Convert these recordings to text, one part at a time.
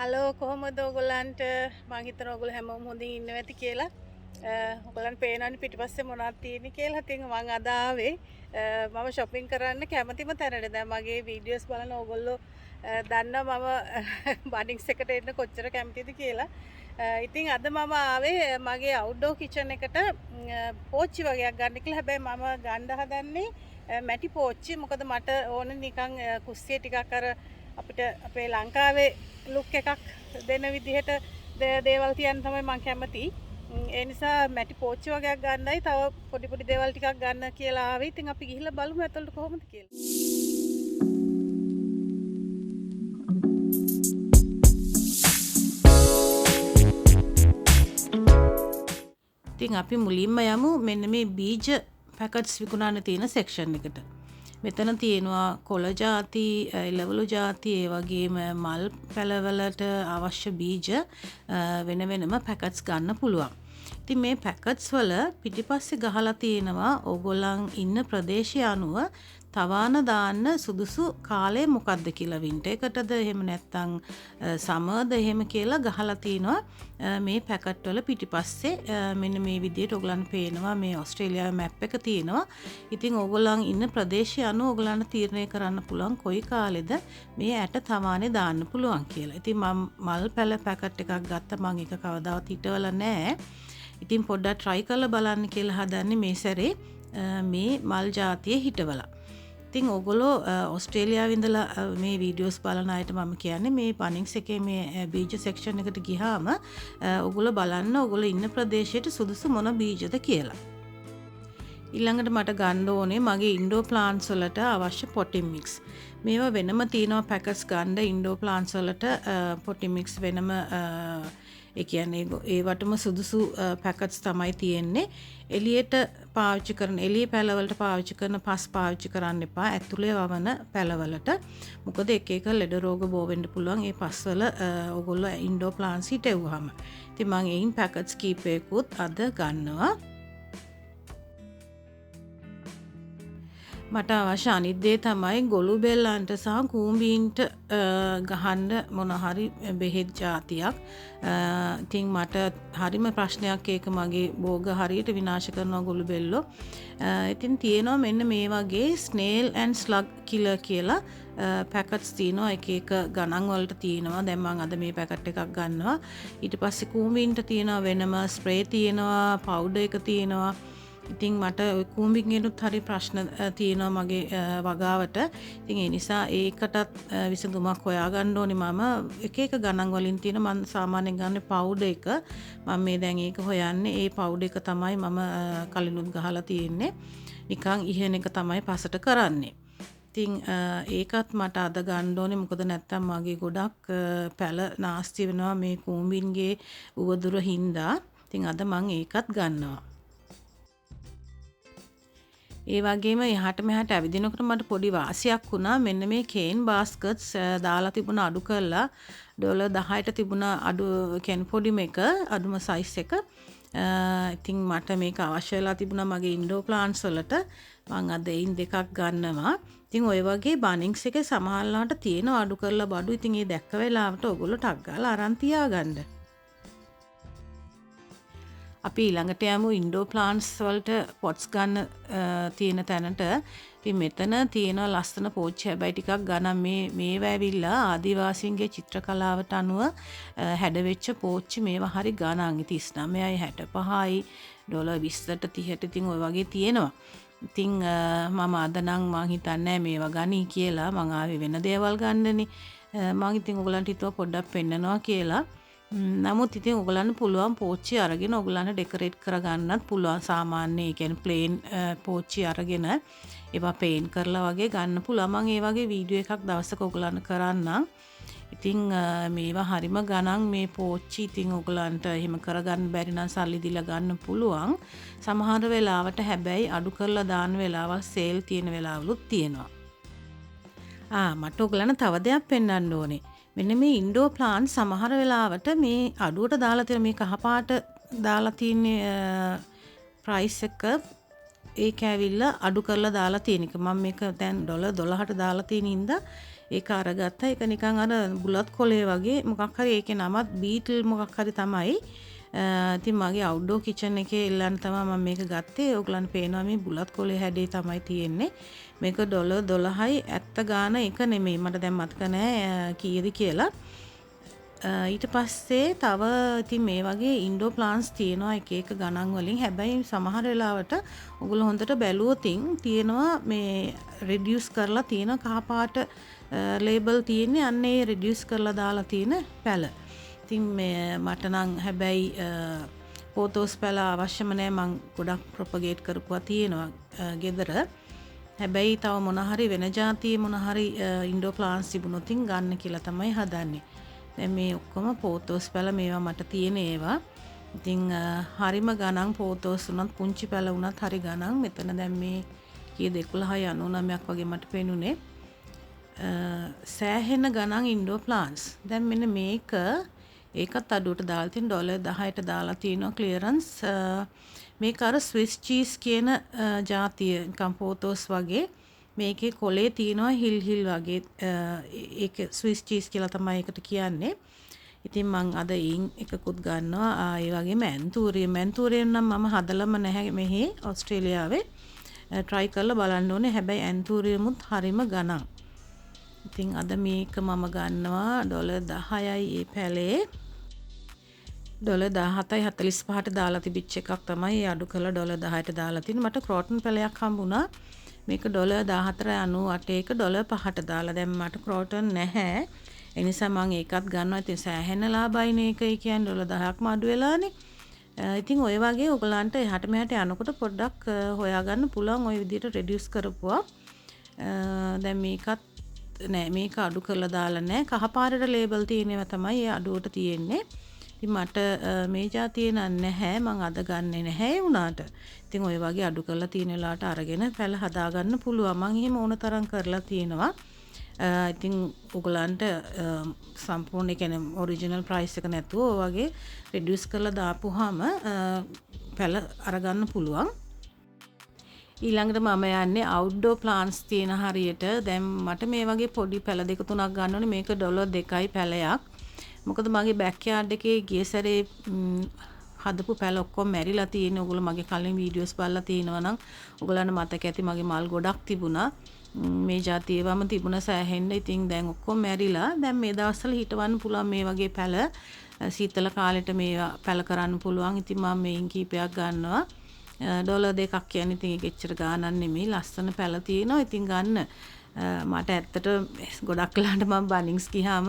Hello කොහොමද ඔයගොල්ලන්ට මං හිතනවා ඔයගොල්ලෝ හැමෝම හොඳින් ඉන්නවා ඇති කියලා. ඔයගොල්ලන් පේනවනේ පිටිපස්සේ මොනවද තියෙන්නේ කියලා. ඉතින් මං අද ආවේ මම shopping කරන්න කැමතිම තැනට. දැන් මගේ වීඩියෝස් බලන ඔයගොල්ලෝ දන්නවා මම Bunnings එකට එන්න කොච්චර කැමතිද කියලා. ඉතින් අද මම ආවේ මගේ outdoor kitchen එකට පෝච්චි වගේක් ගන්න කියලා. හැබැයි මම ගන්න හදන්නේ මැටි පෝච්චි. මොකද මට ඕනේ නිකන් කුස්සිය ටිකක් අර අපිට අපේ ලංකාවේ ලුක් එකක් දෙන විදිහට දේවල් තියන්න තමයි මම කැමති. ඒ නිසා මැටි පෝච්චි වගේක් ගන්නයි තව පොඩි පොඩි දේවල් ටිකක් ගන්න කියලා ආවේ. ඉතින් අපි ගිහිල්ලා බලමු ඇතුළට කොහොමද කියලා. ඉතින් අපි මුලින්ම යමු මෙන්න මේ බීජ පැකට්ස් විකුණන්න තියෙන සෙක්ෂන් එකට. මෙතන තියෙනවා කොළ ಜಾති, එළවලු ಜಾති, ඒ වගේම මල් පැලවලට අවශ්‍ය බීජ වෙන වෙනම පැකට්ස් ගන්න පුළුවන්. ඉතින් මේ පැකට්ස් වල පිටිපස්සේ ගහලා තියෙනවා ඕගොල්ලන් ඉන්න ප්‍රදේශය අනුව තවාන දාන්න සුදුසු කාලය මොකක්ද කියලා. වින්ටර් එකටද එහෙම නැත්නම් සමර්ද එහෙම කියලා ගහලා තිනවා මේ පැකට් වල පිටිපස්සේ. මෙන්න මේ විදිහට ඕගොල්ලන් පේනවා මේ ඕස්ට්‍රේලියාවේ මැප් එක තියෙනවා. ඉතින් ඕගොල්ලන් ඉන්න ප්‍රදේශය අනුව ඕගොල්ලන්ට තීරණය කරන්න පුළුවන් කොයි කාලෙද මේ ඇට තවානේ දාන්න පුළුවන් කියලා. ඉතින් මම මල් පැල පැකට් එකක් ගත්තා. මම ඒක කවදාවත් හිටවල නැහැ. ඉතින් පොඩ්ඩක් try කරලා බලන්න කියලා හදන්නේ මේ සැරේ මේ මල් ಜಾතිය හිටවලා. ඉතින් ඕගොල්ලෝ ඕස්ට්‍රේලියාවේ ඉඳලා මේ වීඩියෝස් බලන අයට මම කියන්නේ මේ Bunnings එකේ මේ බීජ සෙක්ෂන් එකට ගියාම ඕගොල්ලෝ බලන්න ඕගොල්ලෝ ඉන්න ප්‍රදේශයට සුදුසු මොන බීජද කියලා. ඊළඟට මට ගන්න ඕනේ මගේ ඉන්ඩෝ ප්ලාන්ට්ස් වලට අවශ්‍ය potting mix. මේවා වෙනම තියෙනවා පැකට්ස් ගන්න ඉන්ඩෝ ප්ලාන්ට්ස් වලට potting mix වෙනම ඒ කියන්නේ ඒවටම සුදුසු පැකට්ස් තමයි තියෙන්නේ. එළියට පාවිච්චි කරන එළියේ පැලවලට පාවිච්චි කරන පස් පාවිච්චි කරන්න එපා ඇතුලේ වවන පැලවලට. මොකද එක එක ලෙඩ රෝග බෝ වෙන්න පුළුවන් ඒ පස්වල ඕගොල්ලෝ ඉන්ඩෝ ප්ලාන්ට්ස් හිටවුවාම. ඉතින් මම එයින් පැකට්ස් කීපයකුත් අද ගන්නවා. මට අවශ්‍ය අනිත් දේ තමයි ගොළු බෙල්ලන්ට සහ කූඹීන්ට ගහන්න මොන හරි බෙහෙත් జాතියක්. ඉතින් මට හරිම ප්‍රශ්නයක් ඒක මගේ බෝග හරියට විනාශ කරනවා ගොළු බෙල්ලෝ. ඉතින් තියෙනවා මෙන්න මේ වගේ ස්නේල් ඇන්ඩ් ස්ලග් කිලර් කියලා පැකට්ස් තියෙනවා. එක එක ගණන් වලට තියෙනවා. දැන් මම අද මේ පැකට් එකක් ගන්නවා. ඊට පස්සේ කූඹීන්ට තියෙනවා වෙනම ස්ප්‍රේ තියෙනවා, පවුඩර් එක තියෙනවා. ඉතින් මට ඔය කූඹින්ගෙනුත් හරි ප්‍රශ්න තියෙනවා මගේ වගාවට. ඉතින් ඒ නිසා ඒකටත් විසඳුමක් හොයාගන්න ඕනේ. මම එක එක ගණන් වලින් තියෙන මම සාමාන්‍යයෙන් ගන්න පවුඩර් එක. මම මේ දැන් ඒක හොයන්නේ. ඒ පවුඩර් එක තමයි මම කලිනුත් ගහලා තියෙන්නේ. නිකන් ඉහෙන එක තමයි පසට කරන්නේ. ඉතින් ඒකත් මට අද ගන්න ඕනේ. මොකද නැත්තම් මගේ ගොඩක් පැල නාස්ති වෙනවා මේ කූඹින්ගේ උවදුර හින්දා. ඉතින් අද මම ඒකත් ගන්නවා. ඒ වගේම එහාට මෙහාට ඇවිදිනකොට මට පොඩි වාසියක් වුණා. මෙන්න මේ කේන් බාස්කට්ස් දාලා තිබුණ අඩු කරලා $10ට තිබුණ අඩු කියන්නේ පොඩිම එක අඩුම සයිස් එක. ඉතින් මට මේක අවශ්‍ය වෙලා තිබුණා මගේ ඉන්ඩෝ ප්ලාන්ට්ස් වලට. මම අද එයින් දෙකක් ගන්නවා. ඉතින් ඔය වගේ Bunnings එකේ සමහරලාට තියෙන අඩු කරලා බඩු. ඉතින් ඒ දැක්ක වෙලාවට ඔයගොල්ලෝ ටක් ගාලා අරන් තියාගන්න. අපි ඊළඟට යමු ඉන්ඩෝ ප්ලාන්ට්ස් වලට පොට්ස් ගන්න තියෙන තැනට. ඉතින් මෙතන තියෙන ලස්සන පෝච්චි හැබැයි ටිකක් ගණන් මේවා ඇවිල්ලා ආදිවාසීන්ගේ චිත්‍ර කලාවට අනුව හැඩවෙච්ච පෝච්චි මේවා හරි ගණන්. 39යි 65යි $20ට 30ට ඉතින් ඔය වගේ තියෙනවා. ඉතින් මම අද නම් මං හිතන්නේ මේවා ගනි කියලා. මං ආවේ වෙන දේවල් ගන්නනේ. මං ඉතින් ඔයගලන්ට හිතුවා පොඩ්ඩක් පෙන්නනවා කියලා. නමුත් ඉතින් ඔයගලන්ට පුළුවන් පෝච්චි අරගෙන ඔයගලන්ට ඩෙකොරේට් කරගන්නත් පුළුවන්. සාමාන්‍ය ඒ කියන්නේ ප්ලේන් පෝච්චි අරගෙන ඒවා පේන්ට් කරලා වගේ ගන්න පුළුවන්. මම ඒ වගේ වීඩියෝ එකක් දවසක ඔයගලන්ට කරන්නම්. ඉතින් මේවා හරිම ගණන් මේ පෝච්චි. ඉතින් ඔයගලන්ට එහෙම කරගන්න බැරි නම් සල්ලි දීලා ගන්න පුළුවන්. සමහර වෙලාවට හැබැයි අඩු කරලා දාන වෙලාවල් සේල් තියෙන වෙලාවලුත් තියෙනවා. මට ඔයගලන්ට තව දෙයක් පෙන්වන්න ඕනේ. මෙන්න මේ ඉන්ඩෝ ප්ලාන්ට් සමහර වෙලාවට මේ අඩුවට දාලා තියෙන මේ කහපාට දාලා තියෙන ප්‍රයිස් එක ඒක ඇවිල්ලා අඩු කරලා දාලා තියෙන එක. මම මේක දැන් $12ට දාලා තියෙන ඉඳ ඒක අරගත්තා. ඒක නිකන් අර බුලත් කොලේ වගේ මොකක් හරි ඒකේ නමත් බීටල් මොකක් හරි තමයි. ඉතින් මගේ අවුට්ඩෝර් කිචන් එකේ ඉල්ලන්න තමයි මම මේක ගත්තේ. ඕගලන්ට පේනවා මේ බුලත් කොලේ හැඩේ තමයි තියෙන්නේ. මේක $12යි ඇත්ත ගාන එක නෙමෙයි. මට දැන් මතක නෑ කීයද කියලා. ඊට පස්සේ තව ඉතින් මේ වගේ ඉන්ඩෝ ප්ලාන්ට්ස් තියෙනවා එක එක ගණන් වලින්. හැබැයි සමහර වෙලාවට ඔයගොල්ලෝ හොඳට බැලුවොතින් තියෙනවා මේ රිඩියුස් කරලා තියෙන කහපාට ලේබල් තියෙන්නේ අන්න ඒ රිඩියුස් කරලා දාලා තියෙන පැල. ඉතින් මේ මට නම් හැබැයි ෆෝටෝස් පැල අවශ්‍යම නැහැ. මං ගොඩක් ප්‍රොපගේට් කරපුවා තියෙනවා ගෙදර. හැබැයි තව මොන හරි වෙන જાතියේ මොන හරි ඉන්ඩෝ ප්ලාන්ට්ස් තිබුණොතින් ගන්න කියලා තමයි හදන්නේ. දැන් මේ ඔක්කොම ෆෝටෝස් පැල මේවා මට තියෙන ඒවා. ඉතින් හරිම ගණන් ෆෝටෝස් උනත් පුංචි පැල උනත් හරි ගණන්. මෙතන දැන් මේ කීයද 11.99ක් වගේ මට පේනුනේ. සෑහෙන ගණන් ඉන්ඩෝ ප්ලාන්ට්ස්. දැන් මෙන්න මේක ඒකත් අඩුවට දාලා තියෙන $10ට දාලා තියෙනවා ක්ලියරන්ස්. මේක අර ස්විස් චීස් කියන ජාතිය නිකන් ෆෝටෝස් වගේ. මේකේ කොලේ තියෙනවා හිල් වගේ. ඒක ස්විස් චීස් කියලා තමයි ඒකට කියන්නේ. ඉතින් මං අද එකකුත් ගන්නවා. ඒ වගේම ඇන්තූරියම් නම් මම හදලම නැහැ මෙහි ඕස්ට්‍රේලියාවේ. try කරලා බලන්න ඕනේ. හැබැයි ඇන්තූරියමුත් හරිම ගණන්. ඉතින් අද මේක මම ගන්නවා $10යි ඒ පැලේ. $17.45ට දාලා තිබිච්ච එකක් තමයි අඩු කරලා $10ට දාලා තියෙන්නේ. මට ක්‍රෝටන් පැලයක් හම්බුණා. මේක $14.98 එක $5ට දාලා. දැන් මට ක්‍රෝටන් නැහැ. ඒ නිසා මම ඒකත් ගන්නවා. ඉතින් සෑහෙන ලාභයිනේ ඒකයි කියන්නේ $10ක්ම අඩු වෙලානේ. ඉතින් ඔය වගේ ඔයගලන්ට එහාට මෙහාට යනකොට පොඩ්ඩක් හොයාගන්න පුළුවන් ඔය විදිහට රෙඩියුස් කරපුවා. දැන් මේකත් නෑ මේක අඩු කරලා දාලා නෑ. කහපාරට ලේබල් තියෙනවා තමයි ඒ අඩුවට තියෙන්නේ. ඉතින් මට මේ જાතිය නැහැ. මං අද ගන්නෙ නැහැ ඒ උනාට. ඉතින් ඔය වගේ අඩු කරලා තියෙන වෙලාවට අරගෙන පැල හදාගන්න පුළුවන්. මං එහෙම ඕන තරම් කරලා තියෙනවා. ඉතින් ඔයගලන්ට සම්පූර්ණ කියන්නේ ඔරිජිනල් ප්‍රයිස් එක නැතුව ඔය වගේ රිඩියුස් කරලා දාපුවාම පැල අරගන්න පුළුවන්. ඊළඟට මම යන්නේ අවුට්ඩෝර් ප්ලාන්ට්ස් තියෙන හරියට. දැන් මට මේ වගේ පොඩි පැල දෙක තුනක් ගන්න ඕනේ. මේක $2යි පැලයක්. මොකද මගේ බෑක්යාඩ් එකේ ගිය සැරේ හදපු පැල ඔක්කොම මැරිලා තියෙන. ඔයගොල්ලෝ මගේ කලින් වීඩියෝස් බලලා තියෙනවා නම් ඔයගලන්ට මතක ඇති මගේ මල් ගොඩක් තිබුණා. මේ જાතියවම තිබුණ සෑහෙන්න. ඉතින් දැන් ඔක්කොම මැරිලා. දැන් මේ දවස්වල හිටවන්න පුළුවන් මේ වගේ පැල. සීතල කාලෙට මේවා පැල කරන්න පුළුවන්. ඉතින් මම මේන් කීපයක් ගන්නවා. $2 කියන්නේ ඉතින් ඒක එච්චර ගාණක් නෙමෙයි. ලස්සන පැල තියෙනවා. ඉතින් ගන්න. මට ඇත්තට ගොඩක් වෙලාට මම බනින්ස් ගියාම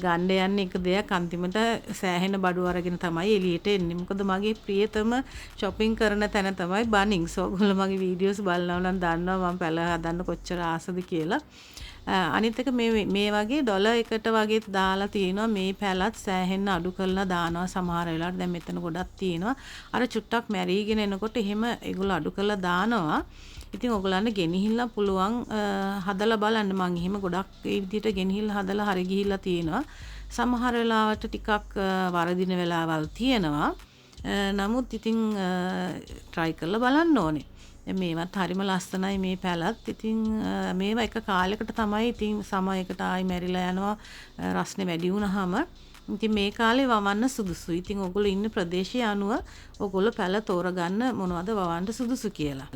ගන්න යන්නේ එක දෙයක් අන්තිමට සෑහෙන බඩු අරගෙන තමයි එළියට එන්නේ. මොකද මගේ ප්‍රියතම shopping කරන තැන තමයි බනින්ස්. ඔයගොල්ලෝ මගේ වීඩියෝස් බලනවා නම් දන්නවා මම පැල හදන්න කොච්චර ආසද කියලා. අනිත් එක මේ වගේ $1කට වගේ දාලා තියෙනවා. මේ පැලත් සෑහෙන්න අඩු කරලා දානවා සමහර වෙලාවට. දැන් මෙතන ගොඩක් තියෙනවා. අර චුට්ටක් මැරීගෙන එනකොට එහෙම ඒගොල්ලෝ අඩු කරලා දානවා. ඉතින් ඔයගලන්ට ගෙනහිල්ලා පුළුවන් හදලා බලන්න. මම එහෙම ගොඩක් ඒ විදිහට ගෙනහිල්ලා හදලා හරි ගිහිල්ලා තියෙනවා. සමහර වෙලාවට ටිකක් වරදින වෙලාවල් තියෙනවා. නමුත් ඉතින් try කරලා බලන්න ඕනේ. මේවත් හරිම ලස්සනයි මේ පැලත්. ඉතින් මේවා එක කාලයකට තමයි ඉතින් සමයකට ආයි මැරිලා යනවා රස්නේ වැඩි වුණාම. ඉතින් මේ කාලේ වවන්න සුදුසුයි. ඉතින් ඔයගොල්ලෝ ඉන්න ප්‍රදේශය අනුව ඔයගොල්ලෝ පැල තෝරගන්න මොනවද වවන්න සුදුසු කියලා.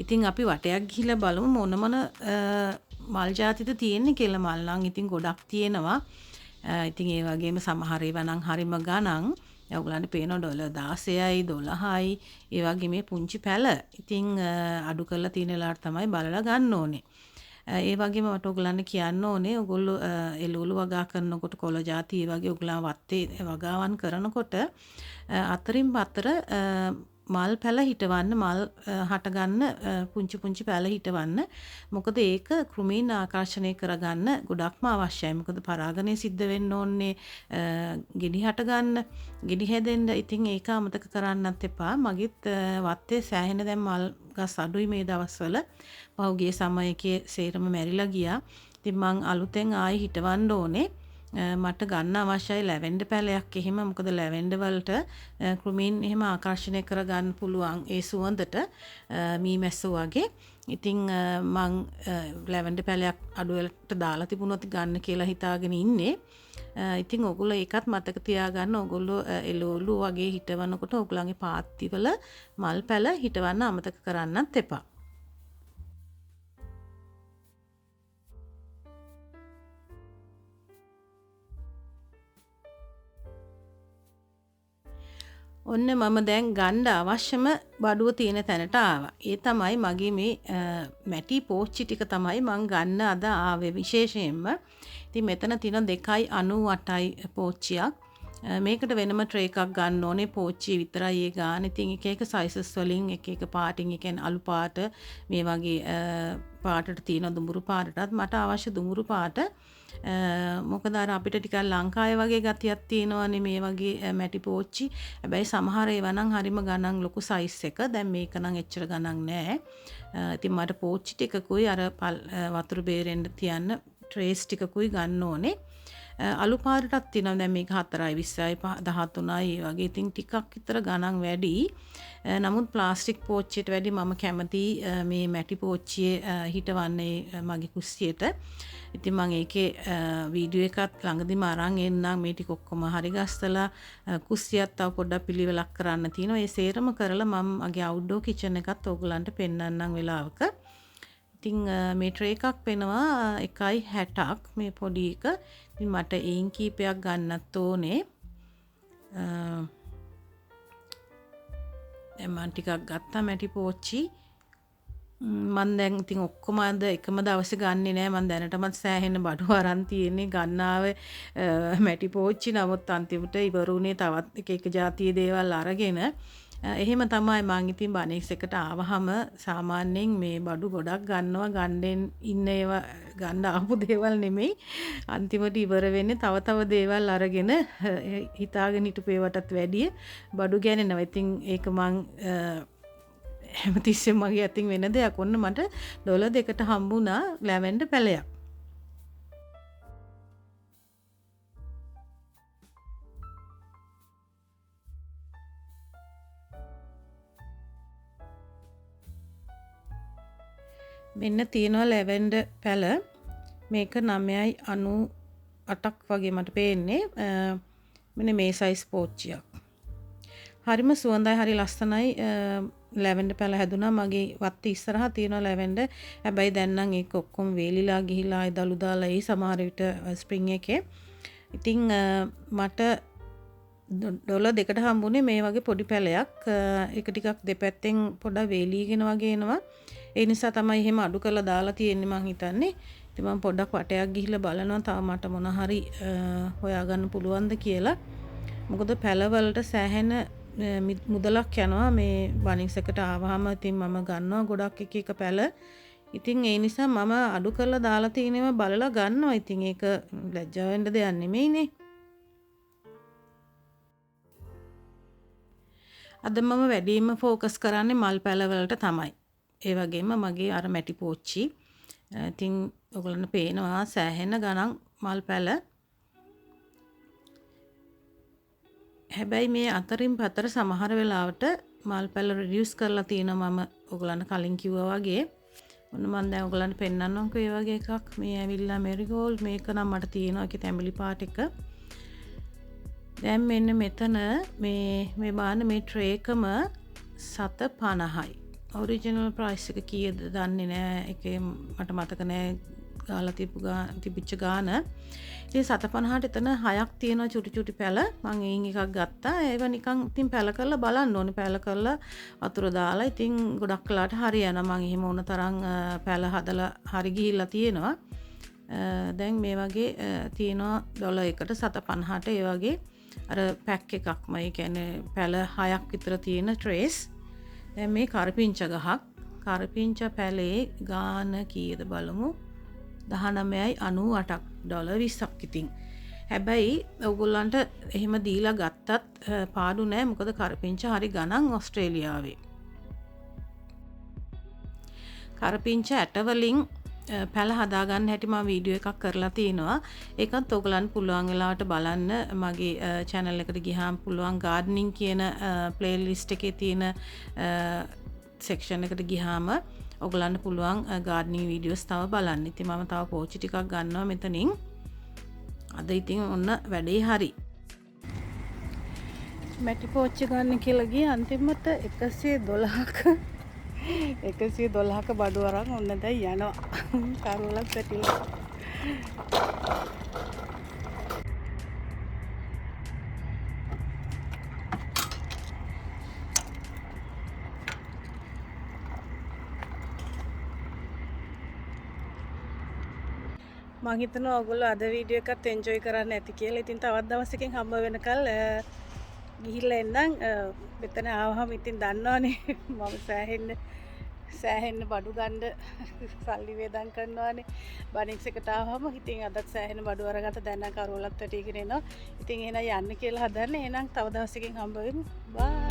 ඉතින් අපි වටයක් ගිහිල්ලා බලමු මොන මල් જાතිද තියෙන්නේ කියලා. මල් නම් ඉතින් ගොඩක් තියෙනවා. ඉතින් ඒ වගේම සමහර ඒවා නම් හරිම ගණන්. ඔයගලන්ට පේනවා $16යි 12යි ඒ වගේ මේ පුංචි පැල. ඉතින් අඩු කරලා තියෙන වෙලාවට තමයි බලලා ගන්න ඕනේ. ඒ වගේම මට ඔයගලන්ට කියන්න ඕනේ ඔයගොල්ලෝ එළවලු වගා කරනකොට කොළ જાති ඒ වගේ ඔයගලන් වත්තේ වගාවන් කරනකොට අතරින් පතර මල් පැල හිටවන්න මල් හටගන්න පුංචි පැල හිටවන්න. මොකද ඒක කෘමීන් ආකර්ෂණය කරගන්න ගොඩක්ම අවශ්‍යයි. මොකද පරාගණය සිද්ධ වෙන්න ඕනේ ගෙඩි හටගන්න, ගෙඩි හැදෙන්න. ඉතින් ඒක අමතක කරන්නත් එපා. මගෙත් වත්තේ සෑහෙන දැන් මල් ගස් අඩුයි මේ දවස්වල. පහුගිය සමයකේ සේරම මැරිලා ගියා. ඉතින් මං අලුතෙන් ආයෙ හිටවන්න ඕනේ. මට ගන්න අවශ්‍යයි ලැවෙන්ඩර් පැලයක් එහෙම. මොකද ලැවෙන්ඩර් වලට කෘමීන් එහෙම ආකර්ෂණය කරගන්න පුළුවන් ඒ සුවඳට මීමැස්සෝ වගේ. ඉතින් මං ලැවෙන්ඩර් පැලයක් අඩුවලට දාලා තිබුණොත් ගන්න කියලා හිතාගෙන ඉන්නේ. ඉතින් ඔයගොල්ලෝ ඒකත් මතක තියාගන්න. ඔයගොල්ලෝ එළවලු වගේ හිටවනකොට ඔයගොල්ලන්ගේ පාත්තිවල මල් පැල හිටවන්න අමතක කරන්නත් එපා. ඔන්න මම දැන් ගන්න අවශ්‍යම බඩුව තියෙන තැනට ආවා. ඒ තමයි මගේ මේ මැටි පෝච්චි ටික තමයි මං ගන්න අද ආවේ විශේෂයෙන්ම. ඉතින් මෙතන තියෙන 2.98යි පෝච්චියක්. මේකට වෙනම ට්‍රේ එකක් ගන්න ඕනේ පෝච්චිය විතරයි ඒ ගන්න. ඉතින් එක එක සයිසස් වලින් එක එක පාටින්, ඒ කියන්නේ අලු පාට මේ වගේ පාටට තියෙන දුඹුරු පාටටත් මට අවශ්‍ය දුඹුරු පාට. මොකද අර අපිට ටිකක් ලංකාවේ වගේ ගතියක් තියෙනවානේ මේ වගේ මැටි පෝච්චි. හැබැයි සමහර ඒවා නම් හරිම ගණන් ලොකු සයිස් එක. දැන් මේක නම් එච්චර ගණන් නෑ. ඉතින් මට පෝච්චි ටිකකුයි අර වතුර බේරෙන්න තියන්න ට්‍රේස් ටිකකුයි ගන්න ඕනේ. අලු පාටටත් තියෙනවා දැන් මේක 4යි 20යි 13යි වගේ. ඉතින් ටිකක් විතර ගණන් වැඩි. නමුත් ප්ලාස්ටික් පෝච්චියට වැඩි මම කැමති මේ මැටි පෝච්චියේ හිටවන්නේ මගේ කුස්සියට. ඉතින් මම ඒකේ වීඩියෝ එකත් ළඟදිම අරන් එන්නම්. මේ ටික ඔක්කොම හරි ගස්සලා කුස්සියත් තව පොඩ්ඩක් පිළිවෙලක් කරන්න තියෙනවා. ඒ සේරම කරලා මම මගේ අවුට්ඩෝර් කිචන් එකත් ඕගලන්ට පෙන්නන්නම් වෙලාවක. ඉතින් මේ ට්‍රේ එකක් වෙනවා 1.60ක් මේ පොඩි එක. ඉතින් මට ඒන් කීපයක් ගන්නත් ඕනේ. මම ටිකක් ගත්තා මැටි පෝච්චි. මම දැන් ඉතින් ඔක්කොම අද එකම දවසේ ගන්නෙ නෑ. මම දැනටමත් සෑහෙන බඩු අරන් තියෙන්නේ ගන්නාවේ මැටි පෝච්චි. නමුත් අන්තිමට ඉවරුනේ තවත් එක જાතියේ දේවල් අරගෙන. එහෙම තමයි මං ඉතින් බනික්ස් එකට ආවහම සාමාන්‍යයෙන් මේ බඩු ගොඩක් ගන්නවා. ගන්නෙන් ඉන්න ඒවා ගන්න ආපු දේවල් නෙමෙයි. අන්තිමට ඉවර වෙන්නේ තව දේවල් අරගෙන හිතාගෙන හිටපු ඒවටත් වැඩිය බඩු ගෑනෙනවා. ඉතින් ඒක මං හැමතිස්සෙම මගේ අතින් වෙන දෙයක්. ඔන්න මට ඩොලර් 2කට හම්බුණා ලැවෙන්ඩර් පැලයක්. මෙන්න තියෙනවා ලැවෙන්ඩර් පැල. මේක 9.98ක් වගේ මට පේන්නේ. මෙන්න මේ සයිස් පෝච්චියක්. හරිම සුවඳයි, හරි ලස්සනයි. ලැවෙන්ඩර් පැල හැදුනා. මගේ වත්ත ඉස්සරහා තියෙනවා ලැවෙන්ඩර්. හැබැයි දැන් නම් ඒක ඔක්කොම වේලිලා ගිහිලා දලු දාලා ඒ සමහර විට ස්ප්‍රින්ග් එකේ. ඉතින් මට ඩොලර් 2කට හම්බුනේ මේ වගේ පොඩි පැලයක්. ඒක ටිකක් දෙපැත්තෙන් පොඩක් වේලීගෙන වගේ එනවා. ඒ නිසා තමයි එහෙම අඩු කරලා දාලා තියෙන්නේ මං හිතන්නේ. ඉතින් මම පොඩ්ඩක් වටයක් ගිහිල්ලා බලනවා තව මට මොන හරි හොයාගන්න පුළුවන්ද කියලා. මොකද පැලවලට සෑහෙන මුදලක් යනවා මේ බනික්ස් එකට ආවහම. ඉතින් මම ගන්නවා ගොඩක් එක පැල. ඉතින් ඒ නිසා මම අඩු කරලා දාලා තියෙනවා බලලා ගන්නවා. ඉතින් ඒක ලැජ්ජා වෙන්න දෙයක් නෙමෙයිනේ. අද මම වැඩිම ફોකස් කරන්නේ මල් පැල වලට තමයි. ඒ වගේම මගේ අර මැටි පෝච්චි. ඉතින් ඔයගොල්ලන්ට පේනවා සෑහෙන ගණන් මල් පැල. හැබැයි මේ අතරින් පතර සමහර වෙලාවට මල් පැල රිඩියුස් කරලා තියෙනවා මම ඔයගොල්ලන්ට කලින් කිව්වා වගේ. ඔන්න මම දැන් ඔයගොල්ලන්ට පෙන්නන්නම්කෝ මේ වගේ එකක්. මේ ඇවිල්ලා මෙරිගෝල්ඩ්. මේක නම් මට තියෙනවා ඒකේ තැඹිලි පාට එක. දැන් මෙන්න මෙතන මේ බාන මේ ට්‍රේ එකම 7.50යි. ඔරිජිනල් ප්‍රයිස් එක කීයද දන්නේ නෑ. ඒකේ මට මතක නෑ ගාලා තිබිච්ච ගාන. ඉතින් 7.50ට එතන 6ක් තියෙනවා චුටි චුටි පැල. මම එයින් එකක් ගත්තා. ඒව නිකන් ඉතින් පැල කරලා බලන්න ඕනේ. පැල කරලා වතුර දාලා ඉතින් ගොඩක් කලකට හරියනවා. මම එහෙම වුණ තරම් පැල හදලා හරි ගිහිල්ලා තියෙනවා. දැන් මේ වගේ තියෙනවා ඩොලර් 1කට 7.50ට ඒ වගේ අර පැක් එකක්ම. ඒ කියන්නේ පැල 6ක් විතර තියෙන ට්‍රේස්. දැන් මේ කරපිංච ගහක්. කරපිංච පැලේ ගාන කීයද බලමු. 19.98ක් ඩොලර් 20ක් ඉතින්. හැබැයි ඔයගොල්ලන්ට එහෙම දීලා ගත්තත් පාඩු නෑ. මොකද කරපිංච හරි ගණන් ඕස්ට්‍රේලියාවේ. කරපිංච ඇට වලින් පැල හදාගන්න හැටි මම වීඩියෝ එකක් කරලා තිනවා. ඒකත් ඔයගලන්ට පුළුවන් වෙලාවට බලන්න මගේ channel එකට ගියාම පුළුවන් gardening කියන playlist එකේ තියෙන section එකට ගියාම ඔයගලන්ට පුළුවන් gardening videos තව බලන්න. ඉතින් මම තව පෝච්චි ටිකක් ගන්නවා මෙතනින්. අද ඉතින් ඔන්න වැඩේ හරි. මැටි පෝච්චි ගන්න කියලා ගියේ අන්තිමට 112ක බඩු අරන් ඔන්න දැන් යනවා. කරුලක් පැටිලා. මම හිතනවා ඔයගොල්ලෝ අද වීඩියෝ එකත් එන්ජොයි කරන්න ඇති කියලා. ඉතින් තවත් දවසකින් හම්බ වෙනකල් ගිහිල්ලා එන්නම්. මෙතන ආවහම ඉතින් දන්නවනේ මම සෑහෙන්න බඩු ගන්න සල්ලි වේදම් කරනවානේ. බනික්ස් එකට ආවහම ඉතින් අදත් සෑහෙන බඩු අරගත්ත. දැන් නම් කරෝලත් වැටිගෙන එනවා. ඉතින් එහෙනම් යන්න කියලා හදන්නේ. එහෙනම් තව දවසකින් හම්බ වෙමු. බයි.